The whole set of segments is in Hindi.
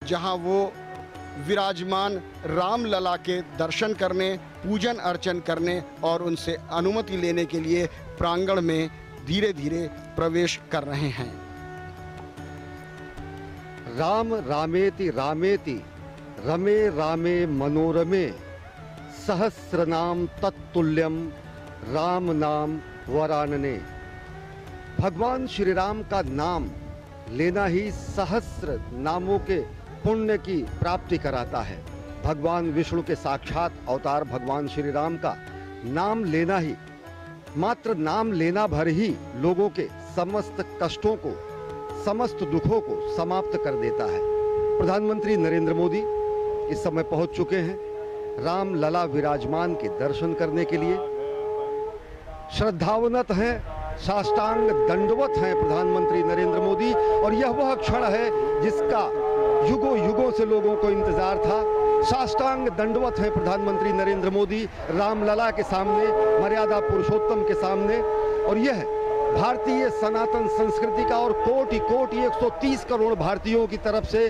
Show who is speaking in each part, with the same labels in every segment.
Speaker 1: जहां वो विराजमान रामलला के दर्शन करने, पूजन अर्चन करने और उनसे अनुमति लेने के लिए प्रांगण में धीरे धीरे प्रवेश कर रहे हैं।
Speaker 2: राम रामेति रामेति रमे रामे मनोरमे सहस्रनाम तत्तुल्यम राम नाम वरानने। भगवान श्री राम का नाम लेना ही सहस्र नामों के पुण्य की प्राप्ति कराता है। भगवान विष्णु के साक्षात अवतार भगवान श्री राम का नाम लेना ही, मात्र नाम लेना भर ही लोगों के समस्त कष्टों को, समस्त दुखों को समाप्त कर देता है। प्रधानमंत्री नरेंद्र मोदी इस समय पहुंच चुके हैं राम लला विराजमान के दर्शन करने के लिए। श्रद्धावनत हैं, साष्टांग दंडवत हैं प्रधानमंत्री नरेंद्र मोदी, और यह वह क्षण है जिसका युगों युगों से लोगों को इंतजार था। साष्टांग दंडवत हैं प्रधानमंत्री नरेंद्र मोदी रामलला के सामने, मर्यादा पुरुषोत्तम के सामने। और यह भारतीय सनातन संस्कृति का और कोटि कोटि 130 करोड़ भारतीयों की तरफ से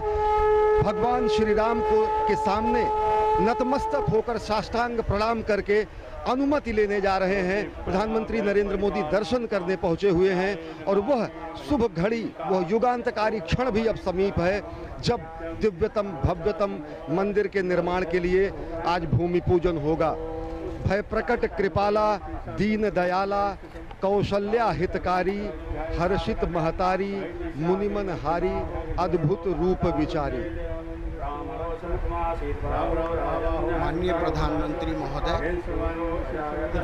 Speaker 2: भगवान श्री राम को के सामने नतमस्तक होकर साष्टांग प्रणाम करके अनुमति लेने जा रहे हैं। प्रधानमंत्री नरेंद्र मोदी दर्शन करने पहुंचे हुए हैं और वह शुभ घड़ी, वह युगांतकारी क्षण भी अब समीप है जब दिव्यतम भव्यतम मंदिर के निर्माण के लिए आज भूमि पूजन होगा। भय प्रकट कृपाला दीन दयाला कौशल्या हितकारी हर्षित महतारी मुनिमन हारी अद्भुत रूप विचारी।
Speaker 1: माननीय प्रधानमंत्री महोदय,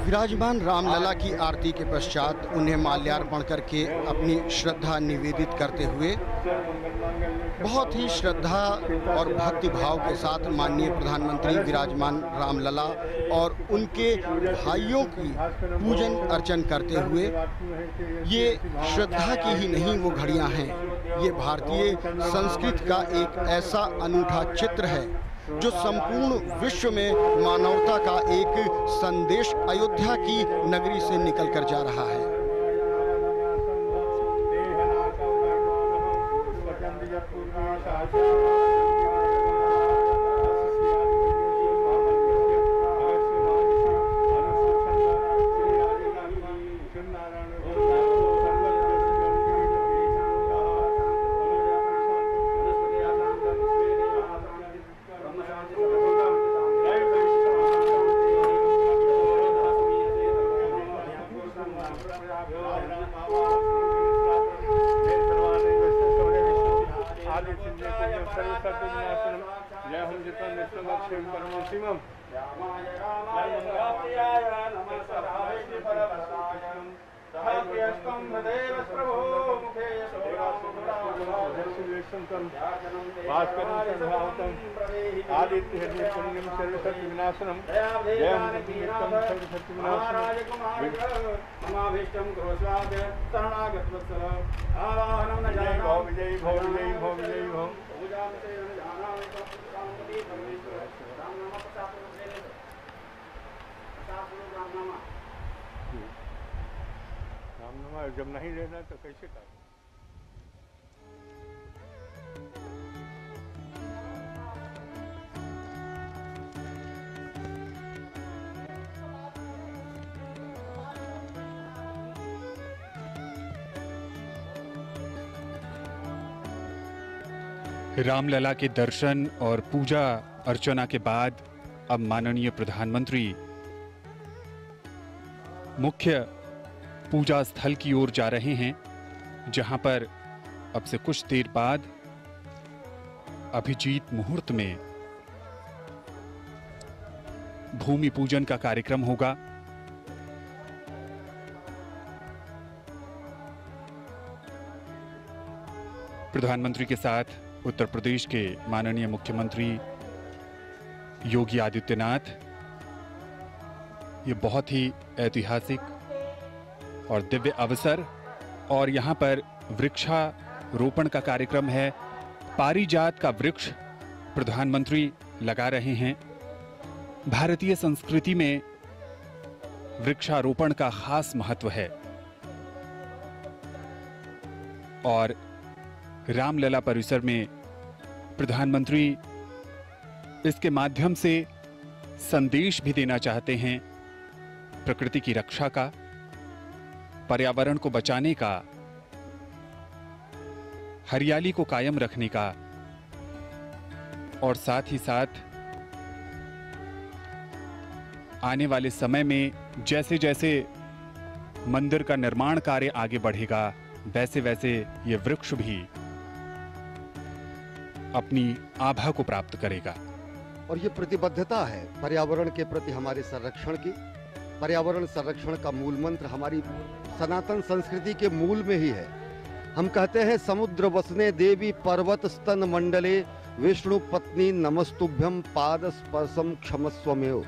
Speaker 1: विराजमान रामलला की आरती के पश्चात उन्हें माल्यार्पण करके अपनी श्रद्धा निवेदित करते हुए बहुत ही श्रद्धा और भक्ति भाव के साथ माननीय प्रधानमंत्री विराजमान रामलला और उनके भाइयों की पूजन अर्चन करते हुए, ये श्रद्धा की ही नहीं वो घड़ियां हैं, ये भारतीय संस्कृति का एक ऐसा अनूठा चित्र है जो संपूर्ण विश्व में मानवता का एक संदेश अयोध्या की नगरी से निकल कर जा रहा है।
Speaker 3: रामनामा जब नहीं लेना तो कैसे कर?
Speaker 4: रामलला के दर्शन और पूजा अर्चना के बाद अब माननीय प्रधानमंत्री मुख्य पूजा स्थल की ओर जा रहे हैं, जहां पर अब से कुछ देर बाद अभिजीत मुहूर्त में भूमि पूजन का कार्यक्रम होगा। प्रधानमंत्री के साथ उत्तर प्रदेश के माननीय मुख्यमंत्री योगी आदित्यनाथ। ये बहुत ही ऐतिहासिक और दिव्य अवसर, और यहाँ पर वृक्षारोपण का कार्यक्रम है। पारिजात का वृक्ष प्रधानमंत्री लगा रहे हैं। भारतीय संस्कृति में वृक्षारोपण का खास महत्व है और रामलला परिसर में प्रधानमंत्री इसके माध्यम से संदेश भी देना चाहते हैं प्रकृति की रक्षा का, पर्यावरण को बचाने का, हरियाली को कायम रखने का और साथ ही साथ आने वाले समय में जैसे जैसे मंदिर का निर्माण कार्य आगे बढ़ेगा वैसे वैसे ये वृक्ष भी अपनी आभा को प्राप्त करेगा।
Speaker 2: और ये प्रतिबद्धता है पर्यावरण के प्रति हमारे संरक्षण की। पर्यावरण संरक्षण का मूल मंत्र हमारी सनातन संस्कृति के मूल में ही है। हम कहते हैं समुद्र वसने देवी पर्वत स्तन मंडले विष्णु पत्नी नमस्तुभ्यम पाद स्पर्शम क्षमस्वमेव।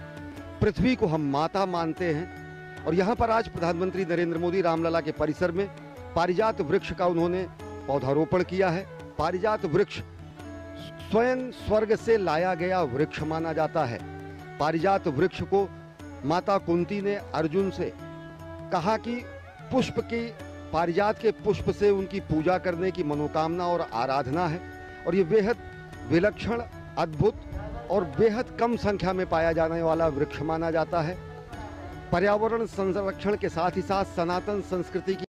Speaker 2: पृथ्वी को हम माता मानते हैं और यहाँ पर आज प्रधानमंत्री नरेंद्र मोदी रामलला के परिसर में पारिजात वृक्ष का उन्होंने पौधारोपण किया है। पारिजात वृक्ष स्वयं स्वर्ग से लाया गया वृक्ष माना जाता है। पारिजात वृक्ष को माता कुंती ने अर्जुन से कहा कि पुष्प की पारिजात के पुष्प से उनकी पूजा करने की मनोकामना और आराधना है और ये बेहद विलक्षण, अद्भुत और बेहद कम संख्या में पाया जाने वाला वृक्ष माना जाता है। पर्यावरण संरक्षण के साथ ही साथ सनातन संस्कृति की